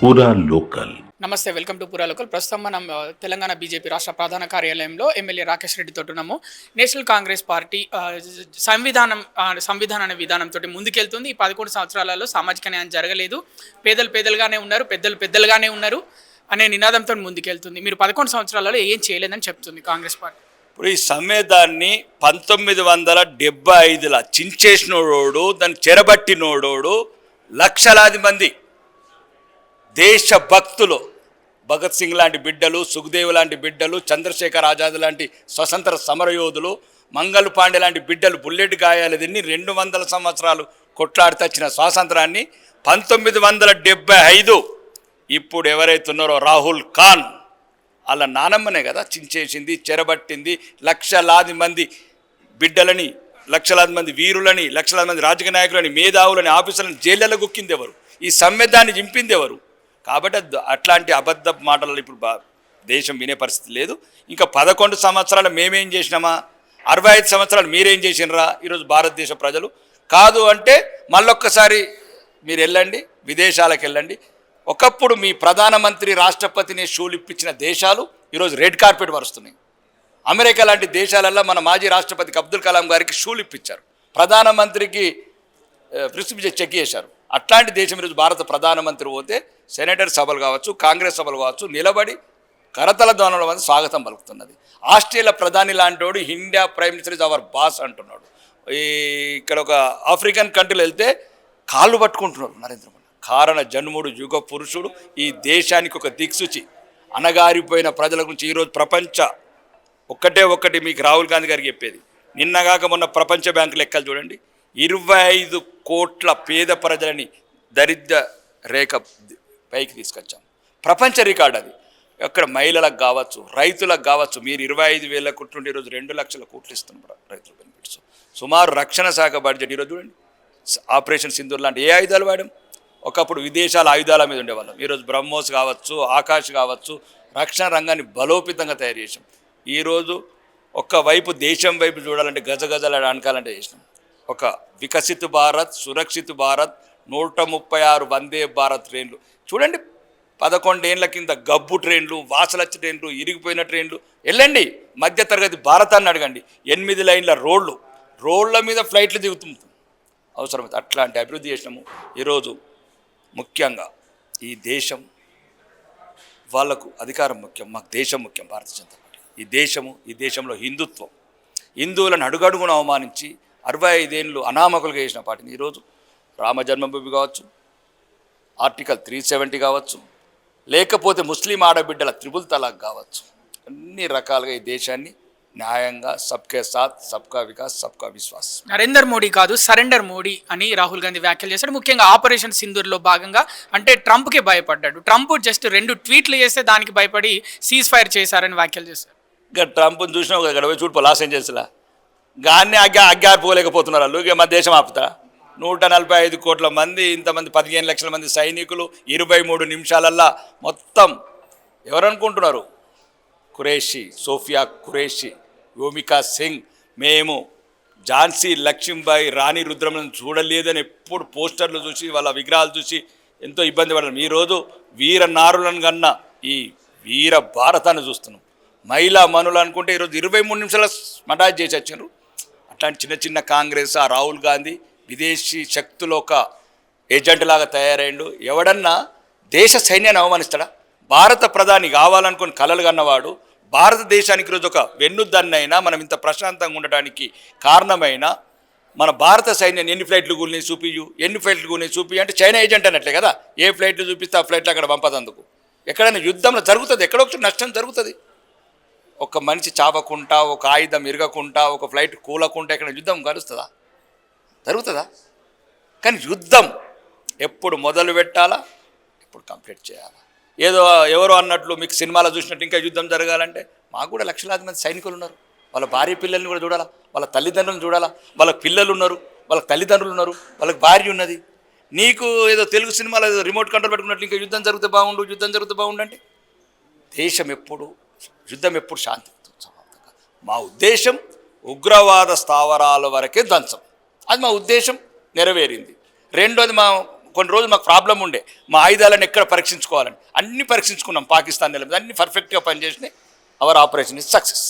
పూరా లోకల్. నమస్తే, welcome to పూరా లోకల్. ప్రస్తుతం మనం తెలంగాణ బీజేపీ రాష్ట్ర ప్రధాన కార్యాలయంలో ఎమ్మెల్యే రాకేష్ రెడ్డితో ఉన్నాము. నేషనల్ కాంగ్రెస్ పార్టీ సంవిధానం అనే విధానంతో ముందుకెళ్తుంది. ఈ 11 సంవత్సరాలలో సామాజిక న్యాయం జరగలేదు, పేదలు పేదలుగానే ఉన్నారు, పెద్దలు పెద్దలుగానే ఉన్నారు అనే నినాదంతో ముందుకెళ్తుంది. మీరు 11 సంవత్సరాలలో ఏం చేయలేదని చెప్తుంది కాంగ్రెస్ పార్టీ. ఇప్పుడు ఈ సంవిధాన్ని 1975ల చించేసినోడోడు, దాన్ని చెరబట్టినోడోడు, లక్షలాది మంది దేశభక్తులు, భగత్ సింగ్ లాంటి బిడ్డలు, సుఖదేవ్ లాంటి బిడ్డలు, చంద్రశేఖర్ ఆజాద్ లాంటి స్వతంత్ర సమరయోధులు, మంగళ పాండే లాంటి బిడ్డలు బుల్లెట్ గాయాలు తిని 200 సంవత్సరాలు కొట్లాడితచ్చిన స్వాతంత్రాన్ని 1975 ఇప్పుడు ఎవరైతే ఉన్నారో రాహుల్ ఖాన్ వాళ్ళ నానమ్మనే కదా చించేసింది, చెరబట్టింది. లక్షలాది మంది బిడ్డలని, లక్షలాది మంది వీరులని, లక్షలాది మంది రాజకీయ నాయకులని, మేధావులని, ఆఫీసులను జైళ్ళలో గుక్కింది ఎవరు? ఈ సంవిధాన్ని చింపింది ఎవరు? కాబట్టి అట్లాంటి అబద్ధ మాటలు ఇప్పుడు దేశం వినే పరిస్థితి లేదు. ఇంకా 11 సంవత్సరాలు మేమేం చేసినామా, 65 సంవత్సరాలు మీరేం చేసినరా ఈరోజు భారతదేశ ప్రజలు? కాదు అంటే మళ్ళొక్కసారి మీరు వెళ్ళండి, విదేశాలకు వెళ్ళండి. ఒకప్పుడు మీ ప్రధానమంత్రి రాష్ట్రపతిని షూలిప్పించిన దేశాలు ఈరోజు రెడ్ కార్పెట్ వరుస్తున్నాయి. అమెరికా లాంటి దేశాలల్లో మన మాజీ రాష్ట్రపతికి అబ్దుల్ కలాం గారికి షూలిప్పించారు, ప్రధానమంత్రికి ప్రిస్క్రిప్షన్ చెక్ చేశారు. అట్లాంటి దేశం ఈరోజు భారత ప్రధానమంత్రి పోతే సెనేటర్ సభలు కావచ్చు, కాంగ్రెస్ సభలు కావచ్చు, నిలబడి కరతల ధ్వనుల మంది స్వాగతం పలుకుతున్నది. ఆస్ట్రేలియా ప్రధాని లాంటి India prime minister is our boss అంటున్నాడు. ఇక్కడ ఒక ఆఫ్రికన్ కంట్రీలో వెళ్తే కాళ్ళు పట్టుకుంటున్నారు నరేంద్ర మోడీ. కారణ జన్ముడు, యుగ పురుషుడు, ఈ దేశానికి ఒక దిక్సూచి, అణగారిపోయిన ప్రజల గురించి ఈరోజు ఒక్కటి మీకు రాహుల్ గాంధీ గారికి చెప్పేది. నిన్నగాక మొన్న ప్రపంచ బ్యాంకు లెక్కలు చూడండి, 25 కోట్ల పేద ప్రజలని దరిద్ర రేఖ పైకి తీసుకొచ్చాం. ప్రపంచ రికార్డు అది. అక్కడ మహిళలకు కావచ్చు, రైతులకు కావచ్చు. మీరు 25,000 కోట్లు ఉంటే ఈరోజు 2 లక్షల కోట్లు ఇస్తున్నారు రైతుల బెనిఫిట్స్. సుమారు రక్షణ శాఖ బడ్జెట్ ఈరోజు చూడండి, ఆపరేషన్ సింధూర్ లాంటి ఏ ఆయుధాలు వాడాం? ఒకప్పుడు విదేశాల ఆయుధాల మీద ఉండేవాళ్ళం. ఈరోజు బ్రహ్మోస్ కావచ్చు, ఆకాష్ కావచ్చు, రక్షణ రంగాన్ని బలోపేతంగా తయారు చేసాం. ఈరోజు ఒక్కవైపు దేశం వైపు చూడాలంటే గజగజల అనకాలంటే చేసినాం. ఒక వికసిత్ భారత్, సురక్షిత్ భారత్, 136 వందే భారత్ ట్రైన్లు చూడండి. 11 ఏళ్ల కింద గబ్బు ట్రైన్లు, వాసలచ్చి ట్రైన్లు, ఇరిగిపోయిన ట్రైన్లు. వెళ్ళండి మధ్యతరగతి భారతాన్ని అడగండి, 8 లైన్ల రోడ్ల మీద ఫ్లైట్లు దిగుతుంది అవసరమైతే. అట్లాంటి అభివృద్ధి చేసినాము. ఈరోజు ముఖ్యంగా ఈ దేశం వాళ్లకు అధికారం ముఖ్యం, మాకు దేశం ముఖ్యం. భారతీయ జనతా పార్టీ ఈ దేశంలో హిందుత్వం, హిందువులను అడుగడుగున అవమానించి 65 ఏళ్ళు అనామకులుగా చేసిన పార్టీని ఈరోజు రామ జన్మభూమి కావచ్చు, ఆర్టికల్ 370 కావచ్చు, లేకపోతే ముస్లిం ఆడబిడ్డల త్రిపుల్ తలాక్ కావచ్చు, అన్ని రకాలుగా ఈ దేశాన్ని న్యాయంగా సబ్కే సాత్, సబ్కా వికాస్, సబ్కా విశ్వాస్. నరేందర్ మోడీ కాదు, సరెండర్ మోడీ అని రాహుల్ గాంధీ వ్యాఖ్యలు చేశాడు. ముఖ్యంగా ఆపరేషన్ సింధూర్లో భాగంగా అంటే ట్రంప్కే భయపడ్డాడు. ట్రంప్ జస్ట్ 2 ట్వీట్లు చేస్తే దానికి భయపడి సీజ్ ఫైర్ చేశారని వ్యాఖ్యలు చేశారు. ఇంకా ట్రంప్ని చూసినా ఇక్కడ పోయి చూడిపో లాస్ ఏంజల్స్లా గాన్ని అగ్గారిపోలేకపోతున్నారు వాళ్ళు. ఇక మన దేశం ఆపుతా 145 కోట్ల మంది, ఇంతమంది 15 లక్షల మంది సైనికులు, 23 నిమిషాలల్లా మొత్తం ఎవరనుకుంటున్నారు? ఖురేషి, సోఫియా ఖురేషి, యోమికా సింగ్. మేము ఝాన్సీ లక్ష్మీబాయి, రాణి రుద్రమలను చూడలేదని ఎప్పుడు పోస్టర్లు చూసి వాళ్ళ విగ్రహాలు చూసి ఎంతో ఇబ్బంది పడ్డాం. ఈరోజు వీర నారులను కన్నా ఈ వీర భారతాన్ని చూస్తున్నాం. మహిళా మనులు అనుకుంటే ఈరోజు 23 నిమిషాల మటాజ్ చేసి వచ్చినారు. అట్లాంటి చిన్న కాంగ్రెస్, ఆ రాహుల్ గాంధీ విదేశీ శక్తులు ఒక ఏజెంట్ లాగా తయారైండు. ఎవడన్నా దేశ సైన్యాన్ని అవమానిస్తాడా? భారత ప్రధాని కావాలనుకుని కలలు కన్నవాడు, భారతదేశానికి ఈరోజు ఒక వెన్నుదన్నైనా, మనం ఇంత ప్రశాంతంగా ఉండటానికి కారణమైన మన భారత సైన్యాన్ని ఎన్ని ఫ్లైట్లు కూలినాయి చూపియు, ఎన్ని ఫ్లైట్లు కూలినాయి చూపి అంటే చైనా ఏజెంట్ అన్నట్లే కదా. ఏ ఫ్లైట్లు చూపిస్తే ఆ ఫ్లైట్లు అక్కడ పంపదందుకు. ఎక్కడైనా యుద్ధంలో జరుగుతుంది, ఎక్కడో ఒకటి నష్టం జరుగుతుంది. ఒక మనిషి చావకుండా, ఒక ఆయుధం ఇరగకుండా, ఒక ఫ్లైట్ కూలకుండా ఎక్కడ యుద్ధం జరుగుతుందా? కానీ యుద్ధం ఎప్పుడు మొదలు పెట్టాలా, ఎప్పుడు కంప్లీట్ చేయాలా. ఏదో ఎవరో అన్నట్లు మీకు సినిమాలో చూసినట్టు ఇంకా యుద్ధం జరగాలంటే మాకు కూడా లక్షలాది మంది సైనికులు ఉన్నారు. వాళ్ళ భార్య పిల్లల్ని కూడా చూడాలా, వాళ్ళ తల్లిదండ్రులను చూడాలా. వాళ్ళకి పిల్లలు ఉన్నారు, వాళ్ళకి తల్లిదండ్రులు ఉన్నారు, వాళ్ళకి భార్య ఉన్నది. నీకు ఏదో తెలుగు సినిమాలో ఏదో రిమోట్ కంట్రోల్ పెట్టుకున్నట్లు ఇంకా యుద్ధం జరిగితే బాగుండు అంటే యుద్ధం ఎప్పుడు శాంతి. మా ఉద్దేశం ఉగ్రవాద స్థావరాల వరకే దంచం. అది మా ఉద్దేశం నెరవేరింది. రెండోది మా కొన్ని రోజులు మాకు ప్రాబ్లం ఉండే మా ఆయుధాలను ఎక్కడ పరీక్షించుకోవాలని అన్ని పరీక్షించుకున్నాం. పాకిస్తాన్ నిలబడి అన్ని పర్ఫెక్ట్గా పనిచేసినాయి. Our operation is success.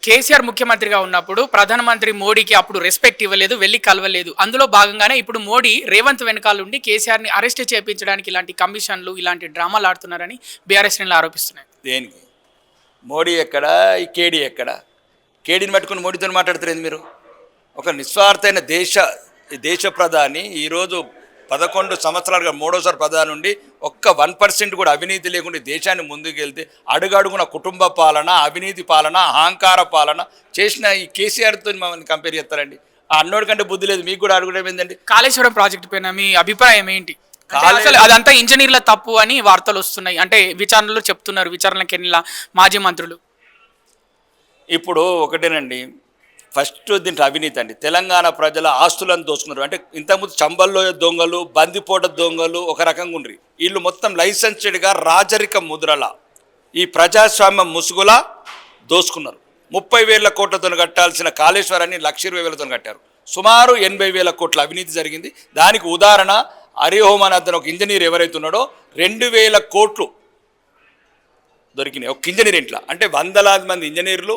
KCR ముఖ్యమంత్రిగా ఉన్నప్పుడు ప్రధానమంత్రి మోడీకి అప్పుడు రెస్పెక్ట్ ఇవ్వలేదు, వెళ్ళి కలవలేదు. అందులో భాగంగానే ఇప్పుడు మోడీ రేవంత్ వెనకాల ఉండి కేసీఆర్ని అరెస్ట్ చేయించడానికి ఇలాంటి కమిషన్లు, ఇలాంటి డ్రామాలు ఆడుతున్నారని బీఆర్ఎస్ శ్రేణులు ఆరోపిస్తున్నాయి. దేనికి? మోడీ ఎక్కడ, ఈ కేడీ ఎక్కడ? కేడీని పట్టుకుని మోడీతో మాట్లాడుతున్నారు మీరు. ఒక నిస్వార్థమైన దేశ ప్రధాని ఈరోజు 11 సంవత్సరాలుగా మూడోసారి ప్రధాని నుండి ఒక్క 1% కూడా అవినీతి లేకుండా దేశాన్ని ముందుకెళ్తే అడుగడుగున కుటుంబ పాలన, అవినీతి పాలన, అహంకార పాలన చేసిన ఈ కేసీఆర్తో మమ్మల్ని కంపేర్ చేస్తారండి. ఆ అన్నోడి కంటే బుద్ధి లేదు, మీకు కూడా అడగడం ఏంటండి? కాళేశ్వరం ప్రాజెక్టు పైన మీ అభిప్రాయం ఏంటి? అసలు అదంతా ఇంజనీర్ల తప్పు అని వార్తలు వస్తున్నాయి. అంటే విచారణలో చెప్తున్నారు, విచారణకి వెళ్ళిన మాజీ మంత్రులు. ఇప్పుడు ఒకటేనండి, ఫస్ట్ దీంట్లో అవినీతి అండి. తెలంగాణ ప్రజల ఆస్తులను దోచుకున్నారు. అంటే ఇంతకుముందు చంబల్లో దొంగలు, బందిపోట దొంగలు ఒక రకంగా ఉండ్రి. వీళ్ళు మొత్తం లైసెన్స్డ్గా రాజరిక ముద్రల ఈ ప్రజాస్వామ్యం ముసుగులా దోచుకున్నారు. 30,000 కోట్లతో కట్టాల్సిన కాళేశ్వరాన్ని 1,20,000తో కట్టారు. సుమారు 80,000 కోట్ల అవినీతి జరిగింది. దానికి ఉదాహరణ హరిహోమన్ అతను ఒక ఇంజనీర్ ఎవరైతే ఉన్నాడో 2,000 కోట్లు దొరికినాయి ఒక ఇంజనీర్ ఇంట్లో. అంటే వందలాది మంది ఇంజనీర్లు,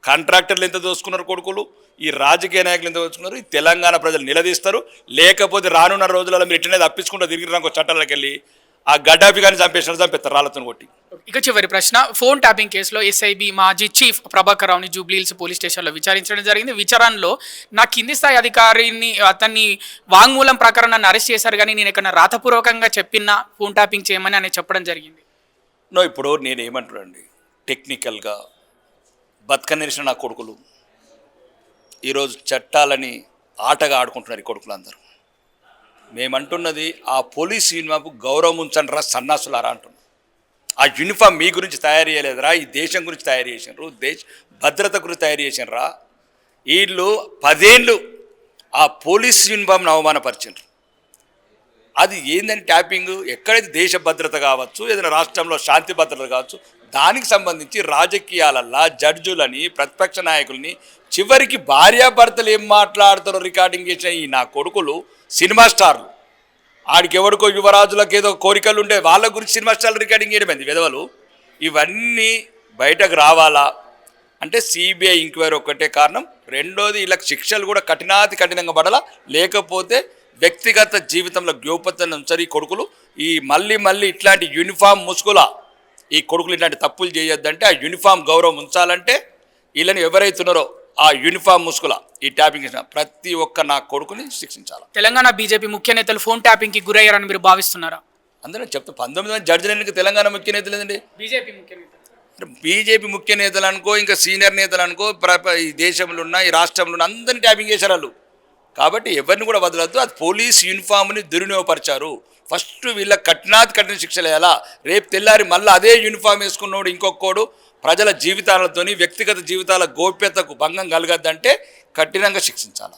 కాంట్రాక్టర్లు ఎంత దోచుకున్నారు కొడుకులు, ఈ రాజకీయ నాయకులు ఎంత దోచుకున్నారు. ఈ తెలంగాణ ప్రజలు నిలదీస్తారు. లేకపోతే రానున్న రోజులలో మీరు ఇట్లనే తప్పించుకుంటూ తిరిగినాక చట్టాలకు వెళ్ళి ఆ గడ్డాపి కానీ చంపేస్తారు రాళ్ళతో కొట్టి. ఇక చివరి ప్రశ్న, ఫోన్ ట్యాపింగ్ కేసులో ఎస్ఐబి మాజీ చీఫ్ ప్రభాకర్ రావుని జూబ్లీహిల్స్ పోలీస్ స్టేషన్లో విచారించడం జరిగింది. విచారణలో నా కింది స్థాయి అధికారిని అతన్ని వాంగ్మూలం ప్రకారం నన్ను అరెస్ట్ చేశారు, కానీ నేను ఇక్కడ రాతపూర్వకంగా చెప్పిన ఫోన్ ట్యాపింగ్ చేయమని ఆయన చెప్పడం జరిగింది. ఇప్పుడు నేనేమంటున్నానండి, టెక్నికల్గా బతకనిరిసిన నా కొడుకులు ఈరోజు చట్టాలని ఆటగా ఆడుకుంటున్నారు. ఈ కొడుకులందరూ మేమంటున్నది ఆ పోలీస్ యూనిఫామ్కు గౌరవం ఉంచండి రా సన్నాసులారా అంటున్నాం. ఆ యూనిఫామ్ మీ గురించి తయారు చేయలేదురా, ఈ దేశం గురించి తయారు చేసినారు, దేశ భద్రత గురించి తయారు చేసినారా. వీళ్ళు 10 ఏళ్ళు ఆ పోలీస్ యూనిఫామ్ను అవమానపరిచారు. అది ఏందని ట్యాపింగ్? ఎక్కడైతే దేశ భద్రత కావచ్చు, ఏదైనా రాష్ట్రంలో శాంతి భద్రత కావచ్చు, దానికి సంబంధించి రాజకీయాలల్లా జడ్జులని, ప్రతిపక్ష నాయకుల్ని, చివరికి భార్యాభర్తలు ఏం మాట్లాడతారో రికార్డింగ్ చేసిన ఈ నా కొడుకులు సినిమా స్టార్లు. ఆడికి ఎవరికో యువరాజులకు ఏదో కోరికలు ఉండే వాళ్ళ గురించి సినిమా స్టార్లు రికార్డింగ్ చేయడమైంది విధవలు. ఇవన్నీ బయటకు రావాలా అంటే సిబిఐ ఎంక్వైరీ ఒక్కటే కారణం. రెండోది వీళ్ళకి శిక్షలు కూడా కఠినంగా పడాలా, లేకపోతే వ్యక్తిగత జీవితంలో గోప్యతను ఉంచారు ఈ కొడుకులు. ఈ మళ్ళీ ఇట్లాంటి యూనిఫామ్ ముసుగులా ఈ కొడుకులు ఇట్లాంటి తప్పులు చేయొద్దంటే, ఆ యూనిఫామ్ గౌరవం ఉంచాలంటే వీళ్ళని ఎవరైతున్నారో ఆ యూనిఫామ్ ముసుగుల ఈ ట్యాపింగ్ చేసిన ప్రతి ఒక్క నా కొడుకుని శిక్షించాలి. తెలంగాణ బీజేపీ ముఖ్య నేతలు ఫోన్ ట్యాపింగ్కి గురయ్యారని మీరు భావిస్తున్నారా? అందరూ చెప్తా 19 మంది జడ్జిలకి తెలంగాణ ముఖ్య నేతలు లేదండి. బీజేపీ ముఖ్య నేతలు, బీజేపీ ముఖ్య నేతలు అనుకో, ఇంకా సీనియర్ నేతలు అనుకో, ఈ దేశంలో ఉన్న ఈ రాష్ట్రంలో ఉన్న అందరినీ ట్యాపింగ్ చేశారు వాళ్ళు. కాబట్టి ఎవరిని కూడా వదలద్దు. అది పోలీస్ యూనిఫామ్ని దుర్వినియోగపరిచారు. ఫస్ట్ వీళ్ళకి కఠిన శిక్షలు వేయాలా. రేపు తెల్లారి మళ్ళీ అదే యూనిఫామ్ వేసుకున్నోడు ఇంకొకడు ప్రజల జీవితాలతోని, వ్యక్తిగత జీవితాల గోప్యతకు భంగం కలగద్దంటే కఠినంగా శిక్షించాలి.